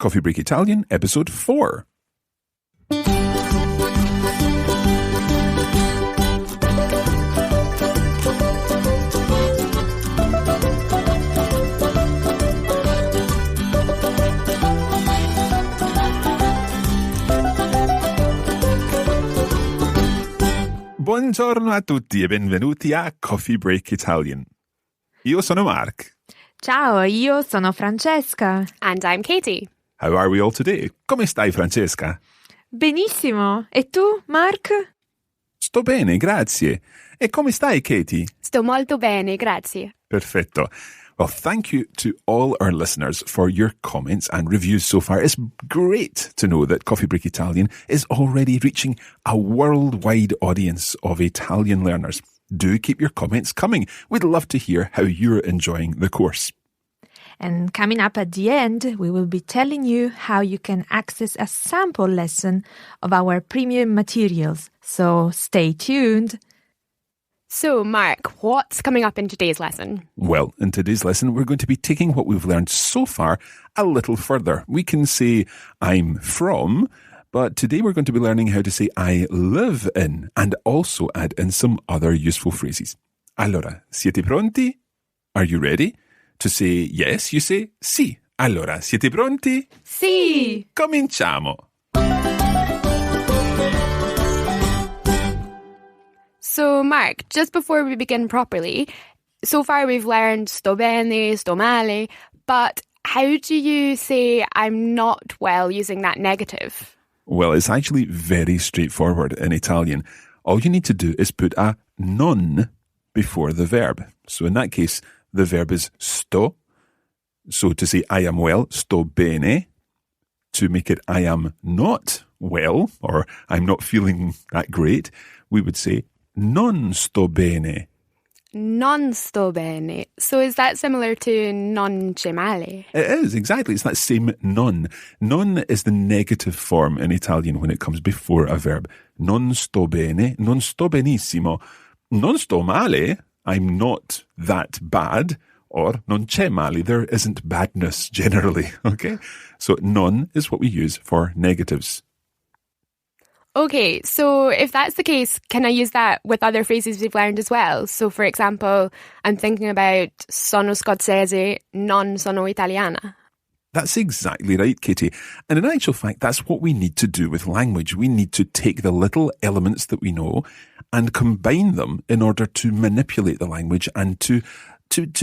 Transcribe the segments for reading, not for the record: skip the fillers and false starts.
Coffee Break Italian, episode 4. Buongiorno a tutti e benvenuti a Coffee Break Italian. Io sono Mark. Ciao, io sono Francesca. And I'm Katie. How are we all today? Come stai, Francesca? Benissimo. E tu, Mark? Sto bene, grazie. E come stai, Katie? Sto molto bene, grazie. Perfetto. Well, thank you to all our listeners for your comments and reviews so far. It's great to know that Coffee Break Italian is already reaching a worldwide audience of Italian learners. Do keep your comments coming. We'd love to hear how you're enjoying the course. And coming up at the end, we will be telling you how you can access a sample lesson of our premium materials. So stay tuned. So, Mark, what's coming up in today's lesson? Well, in today's lesson, we're going to be taking what we've learned so far a little further. We can say, I'm from, but today we're going to be learning how to say I live in and also add in some other useful phrases. Allora, siete pronti? Are you ready? To say yes, you say sì. Allora, siete pronti? Sì! Cominciamo! So, Mark, just before we begin properly, so far we've learned sto bene, sto male, but how do you say I'm not well using that negative? Well, it's actually very straightforward in Italian. All you need to do is put a non before the verb. So in that case, the verb is sto. So to say I am well, sto bene. To make it I am not well, or I'm not feeling that great, we would say non sto bene. Non sto bene. So is that similar to non c'è male? It is, exactly. It's that same non. Non is the negative form in Italian when it comes before a verb. Non sto bene, non sto benissimo. Non sto male, I'm not that bad. Or non c'è male, there isn't badness generally. Okay? So non is what we use for negatives. Okay, so if that's the case, can I use that with other phrases we've learned as well? So, for example, I'm thinking about sono scozzese, non sono italiana. That's exactly right, Katie. And in actual fact, that's what we need to do with language. We need to take the little elements that we know and combine them in order to manipulate the language and to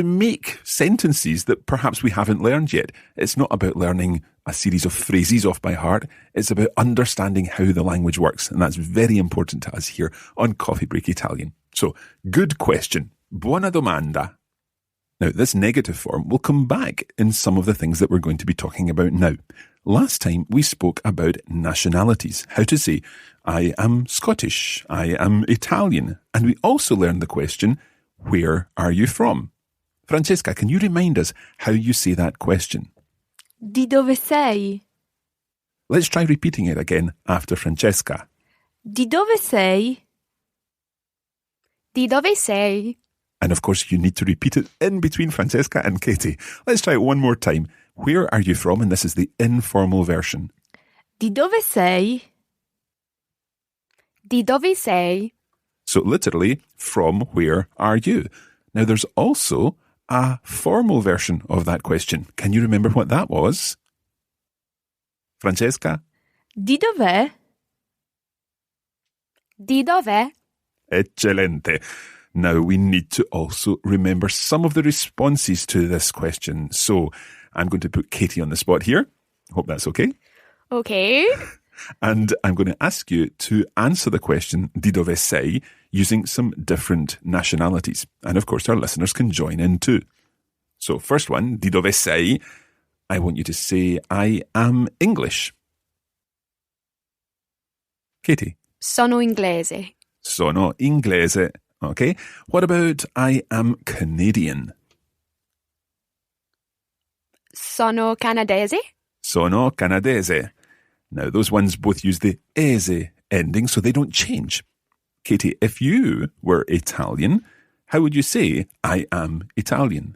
make sentences that perhaps we haven't learned yet. It's not about learning a series of phrases off by heart. It's about understanding how the language works. And that's very important to us here on Coffee Break Italian. So, good question. Buona domanda. Now, this negative form will come back in some of the things that we're going to be talking about now. Last time, we spoke about nationalities, how to say, I am Scottish, I am Italian. And we also learned the question, where are you from? Francesca, can you remind us how you say that question? Di dove sei? Let's try repeating it again after Francesca. Di dove sei? Di dove sei? And of course, you need to repeat it in between Francesca and Katie. Let's try it one more time. Where are you from? And this is the informal version. Di dove sei? Di dove sei? So literally, from where are you? Now, there's also a formal version of that question. Can you remember what that was? Francesca? Di dov'è? Di dove? Eccellente. Now, we need to also remember some of the responses to this question. So, I'm going to put Katie on the spot here. Hope that's okay. Okay. And I'm going to ask you to answer the question, di dove sei, using some different nationalities. And of course, our listeners can join in too. So first one, di dove sei, I want you to say, I am English. Katie? Sono inglese. Sono inglese. Okay. What about I am Canadian? Sono canadese. Sono canadese. Now, those ones both use the ese ending, so they don't change. Katie, if you were Italian, how would you say, I am Italian?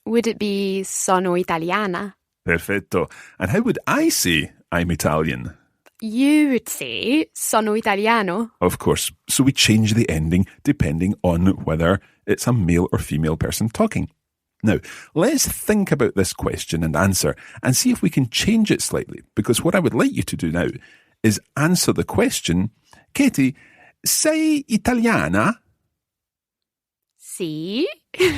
Would it be sono italiana? Perfetto. And how would I say I'm Italian? You would say sono italiano. Of course. So we change the ending depending on whether it's a male or female person talking. Now, let's think about this question and answer and see if we can change it slightly, because what I would like you to do now is answer the question, Katie, sei italiana? Sì.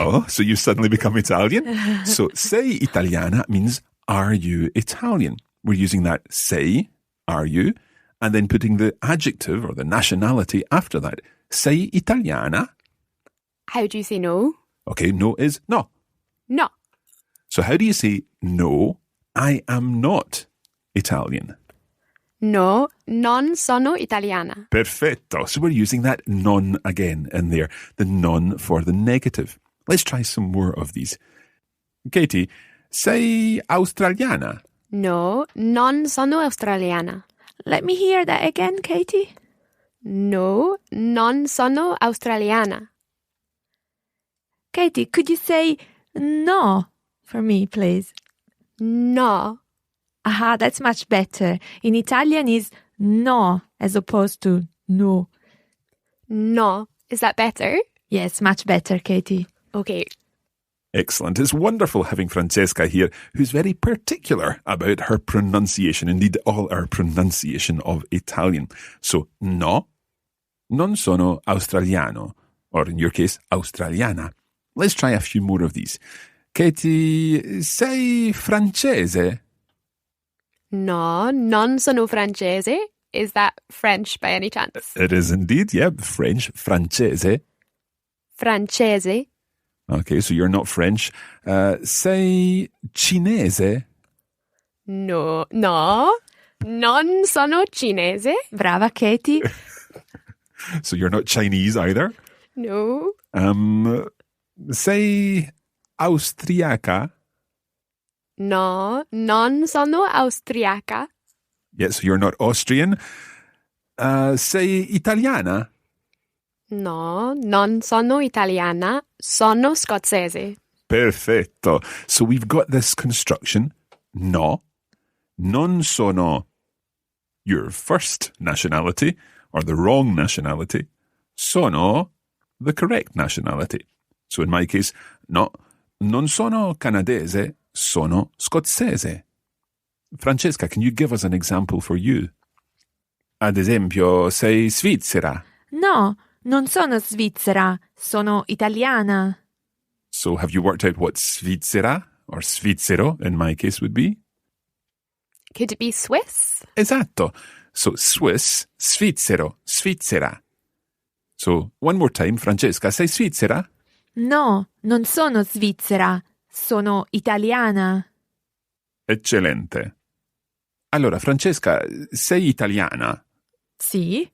Oh, so you've suddenly become Italian? So, sei italiana means, are you Italian? We're using that sei, are you, and then putting the adjective or the nationality after that. Sei italiana? How do you say no? Okay, no is no. No. So how do you say, no, I am not Italian? No, non sono italiana. Perfetto. So we're using that non again in there, the non for the negative. Let's try some more of these. Katie, sei australiana? No, non sono australiana. Let me hear that again, Katie. No, non sono australiana. Katie, could you say no for me, please? No. Aha, that's much better. In Italian is no as opposed to no. No. Is that better? Yes, much better, Katie. Okay. Excellent. It's wonderful having Francesca here, who's very particular about her pronunciation, indeed all our pronunciation of Italian. So, no, non sono australiano, or in your case, australiana. Let's try a few more of these. Katie, sei francese? No, non sono francese. Is that French by any chance? It is indeed, yeah. French, francese. Francese. Okay, so you're not French. Sei cinese? No, non sono cinese. Brava, Katie. So you're not Chinese either? No. Sei austriaca? No, non sono austriaca. Yeah, so you're not Austrian. Sei italiana? No, non sono italiana. Sono scozzese. Perfetto. So we've got this construction, no, non sono your first nationality, or the wrong nationality, sono the correct nationality. So in my case, no, non sono canadese, sono scozzese. Francesca, can you give us an example for you? Ad esempio, sei svizzera? No, non sono svizzera, sono italiana. So have you worked out what svizzera or svizzero in my case would be? Could it be Swiss? Esatto. So Swiss, svizzero, svizzera. So one more time, Francesca, sei svizzera? No, non sono svizzera, sono italiana. Eccellente. Allora, Francesca, sei italiana? Sì?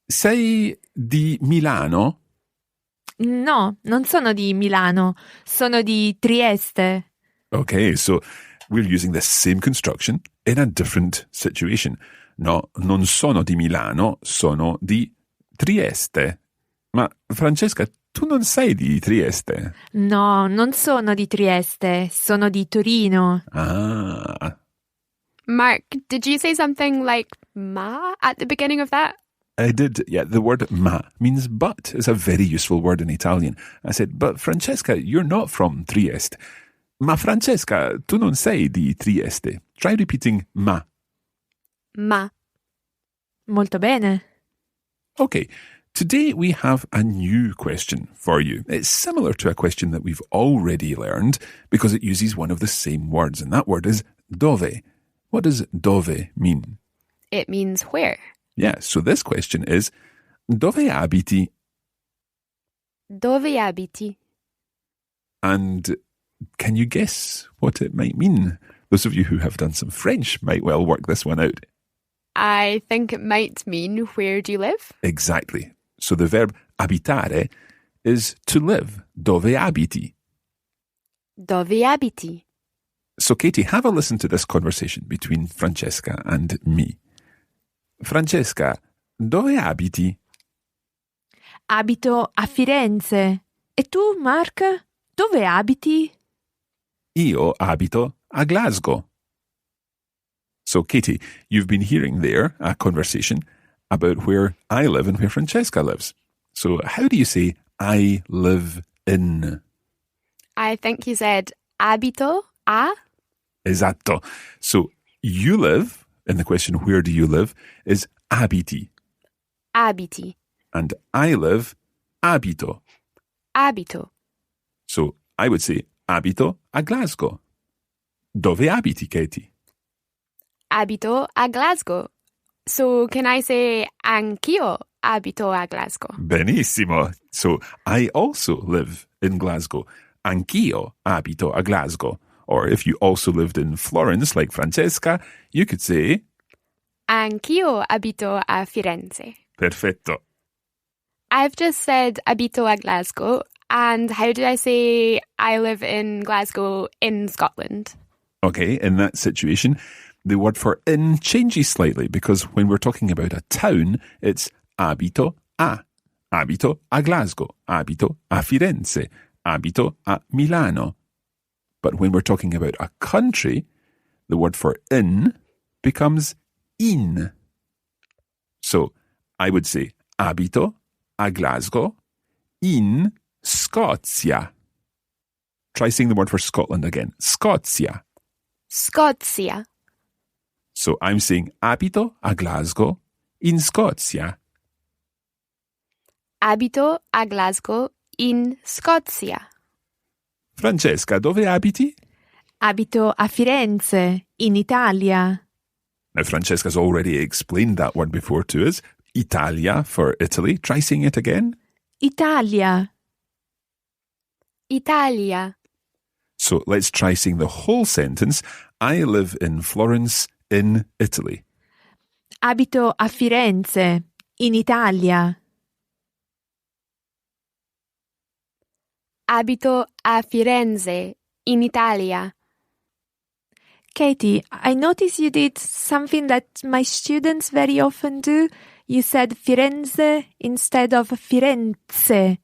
Sei di Milano? No, non sono di Milano, sono di Trieste. Okay, so we're using the same construction in a different situation. No, non sono di Milano, sono di Trieste. Ma Francesca, tu non sei di Trieste? No, non sono di Trieste, sono di Torino. Ah. Mark, did you say something like ma at the beginning of that? I did, yeah. The word ma means but. It's a very useful word in Italian. I said, but Francesca, you're not from Trieste. Ma Francesca, tu non sei di Trieste. Try repeating ma. Ma. Molto bene. Okay, today we have a new question for you. It's similar to a question that we've already learned because it uses one of the same words, and that word is dove. What does dove mean? It means where. Yeah, so this question is, dove abiti? Dove abiti? And can you guess what it might mean? Those of you who have done some French might well work this one out. I think it might mean where do you live? Exactly. So the verb abitare is to live. Dove abiti? Dove abiti? So Katie, have a listen to this conversation between Francesca and me. Francesca, dove abiti? Abito a Firenze. E tu, Mark? Dove abiti? Io abito a Glasgow. So, Katie, you've been hearing there a conversation about where I live and where Francesca lives. So, how do you say I live in? I think you said abito a. Esatto. So, you live, in the question, where do you live, is abiti. Abiti. And I live, abito. Abito. So, I would say abito a Glasgow. Dove abiti, Katie? Abito a Glasgow. So can I say anch'io abito a Glasgow? Benissimo. So, I also live in Glasgow. Anch'io abito a Glasgow. Or if you also lived in Florence, like Francesca, you could say Anch'io abito a Firenze. Perfetto. I've just said abito a Glasgow. And how do I say I live in Glasgow in Scotland? Okay, in that situation, the word for in changes slightly because when we're talking about a town, it's abito a Glasgow, abito a Firenze, abito a Milano. But when we're talking about a country, the word for in becomes in. So I would say abito a Glasgow in Scozia. Try saying the word for Scotland again. Scozia. Scozia. So I'm saying abito a Glasgow in Scozia. Abito a Glasgow in Scozia. Francesca, dove abiti? Abito a Firenze, in Italia. Now, Francesca's already explained that word before to us. Italia for Italy. Try saying it again. Italia. Italia. So let's try saying the whole sentence. I live in Florence, in Italy. Abito a Firenze, in Italia. Abito a Firenze, in Italia. Katie, I noticed you did something that my students very often do. You said Firenze instead of Firenze.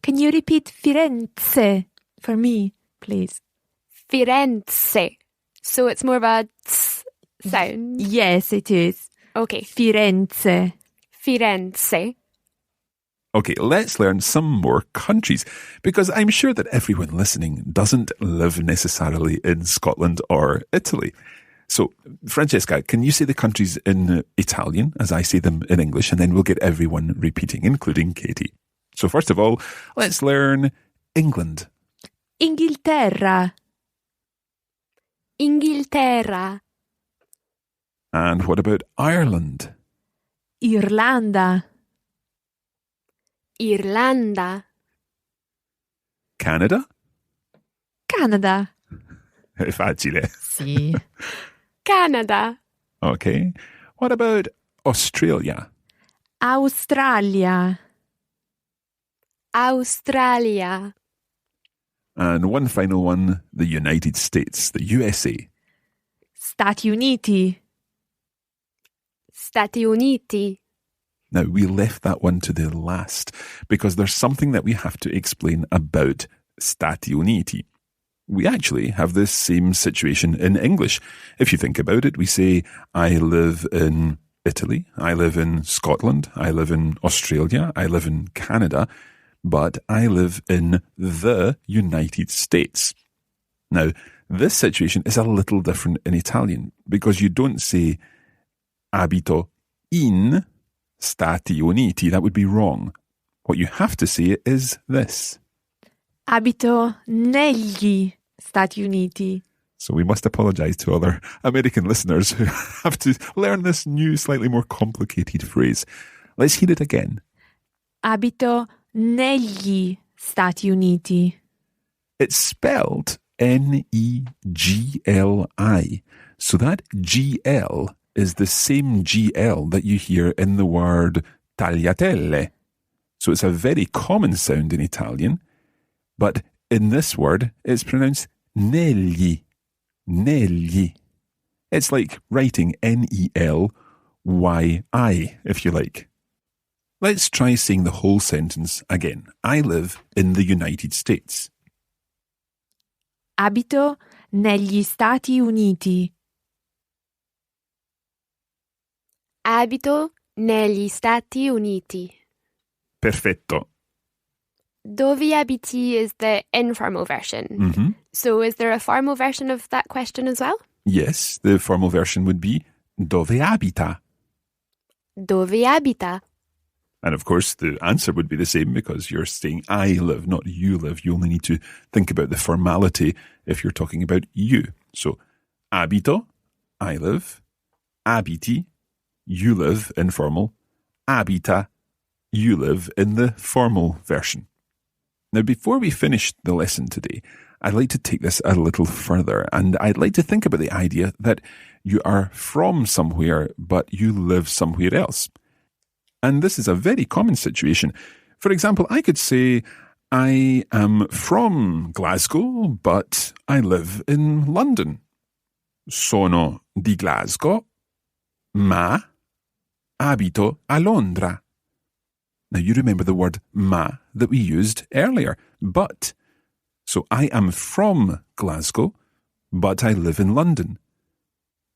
Can you repeat Firenze for me, please? Firenze. So it's more of a t's sound. Yes, it is. Okay. Firenze. Firenze. Okay, let's learn some more countries, because I'm sure that everyone listening doesn't live necessarily in Scotland or Italy. So, Francesca, can you say the countries in Italian as I say them in English, and then we'll get everyone repeating, including Katie. So first of all, let's learn England. Inghilterra. Inghilterra. And what about Ireland? Irlanda. Irlanda. Canada? Canada. È facile. Sì. Canada. Okay. What about Australia? Australia. Australia. And one final one, the United States, the USA. Stati Uniti. Stati Uniti. Now, we left that one to the last because there's something that we have to explain about Stati Uniti. We actually have this same situation in English. If you think about it, we say, I live in Italy, I live in Scotland, I live in Australia, I live in Canada, but I live in the United States. Now, this situation is a little different in Italian because you don't say abito in Stati Uniti. That would be wrong. What you have to say is this. Abito negli Stati Uniti. So we must apologise to other American listeners who have to learn this new, slightly more complicated phrase. Let's hear it again. Abito negli Stati Uniti. It's spelled Negli. So that GL is the same GL that you hear in the word tagliatelle. So it's a very common sound in Italian, but in this word, it's pronounced negli. Negli. It's like writing Nelyi, if you like. Let's try saying the whole sentence again. I live in the United States. Abito negli Stati Uniti. Abito negli Stati Uniti. Perfetto. Dove abiti is the informal version. Mm-hmm. So is there a formal version of that question as well? Yes, the formal version would be dove abita. Dove abita? And of course, the answer would be the same because you're saying I live, not you live. You only need to think about the formality if you're talking about you. So, abito, I live. Abiti, you live, informal. Abita, you live in the formal version. Now, before we finish the lesson today, I'd like to take this a little further, and I'd like to think about the idea that you are from somewhere, but you live somewhere else. And this is a very common situation. For example, I could say, I am from Glasgow, but I live in London. Sono di Glasgow, ma abito a Londra. Now, you remember the word ma that we used earlier, but. So, I am from Glasgow, but I live in London.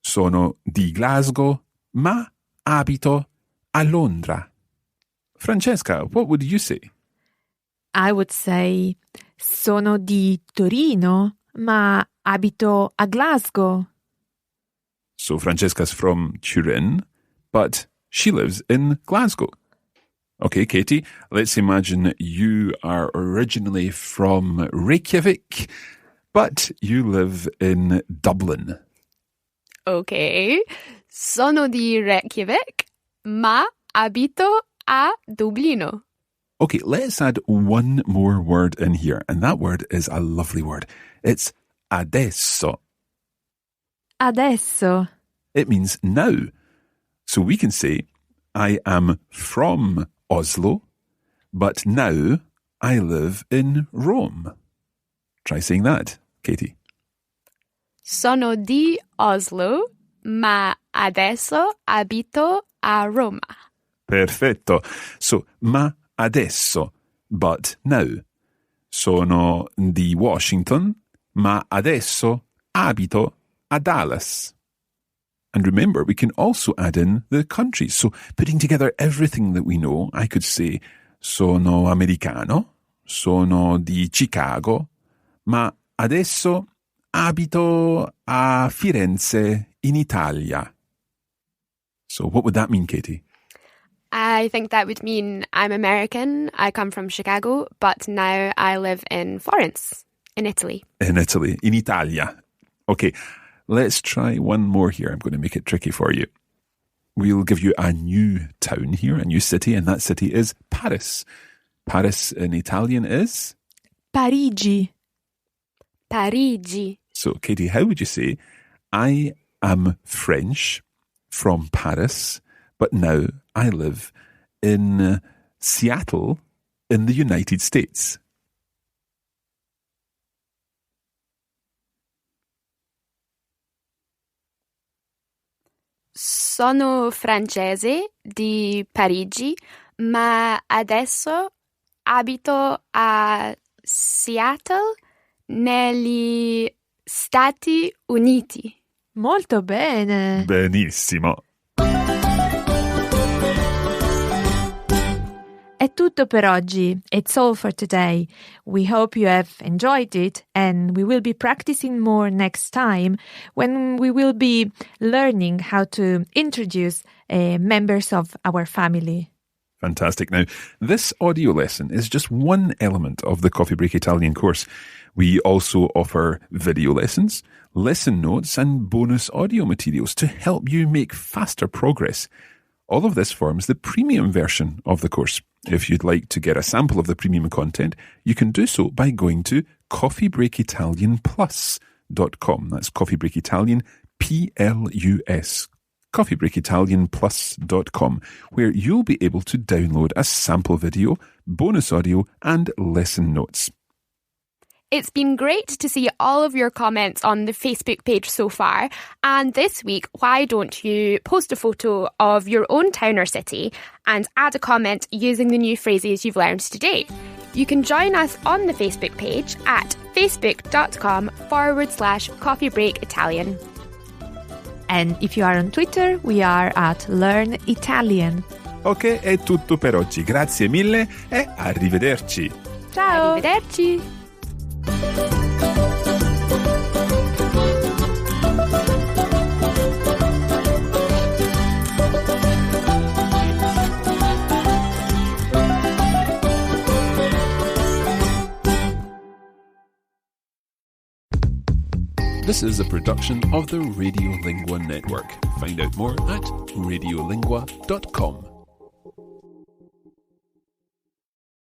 Sono di Glasgow, ma abito a Londra. Francesca, what would you say? I would say, sono di Torino, ma abito a Glasgow. So, Francesca's from Turin, but she lives in Glasgow. Okay, Katie, let's imagine you are originally from Reykjavik, but you live in Dublin. Okay. Sono di Reykjavik, ma abito a Dublino. Okay, let's add one more word in here, and that word is a lovely word. It's adesso. Adesso. It means now. So we can say, I am from Oslo, but now I live in Rome. Try saying that, Katie. Sono di Oslo, ma adesso abito a Roma. Perfetto. So, ma adesso, but now. Sono di Washington, ma adesso abito a Dallas. And remember, we can also add in the countries. So, putting together everything that we know, I could say, sono americano, sono di Chicago, ma adesso abito a Firenze in Italia. So, what would that mean, Katie? I think that would mean I'm American, I come from Chicago, but now I live in Florence, in Italy. In Italy, in Italia. Okay. Let's try one more here. I'm going to make it tricky for you. We'll give you a new town here, a new city, and that city is Paris. Paris in Italian is? Parigi. Parigi. So, Katie, how would you say, I am French from Paris, but now I live in Seattle in the United States? Sono francese di Parigi, ma adesso abito a Seattle negli Stati Uniti. Molto bene. Benissimo. È tutto per oggi. It's all for today. We hope you have enjoyed it, and we will be practicing more next time when we will be learning how to introduce members of our family. Fantastic. Now, this audio lesson is just one element of the Coffee Break Italian course. We also offer video lessons, lesson notes, and bonus audio materials to help you make faster progress. All of this forms the premium version of the course. If you'd like to get a sample of the premium content, you can do so by going to coffeebreakitalianplus.com. That's Coffee Break Italian, Plus. coffeebreakitalianplus.com, where you'll be able to download a sample video, bonus audio, and lesson notes. It's been great to see all of your comments on the Facebook page so far. And this week, why don't you post a photo of your own town or city and add a comment using the new phrases you've learned today? You can join us on the Facebook page at facebook.com/Coffee Break Italian. And if you are on Twitter, we are at Learn Italian. Ok, è tutto per oggi. Grazie mille e arrivederci. Ciao! Arrivederci! This is a production of the Radiolingua Network. Find out more at radiolingua.com.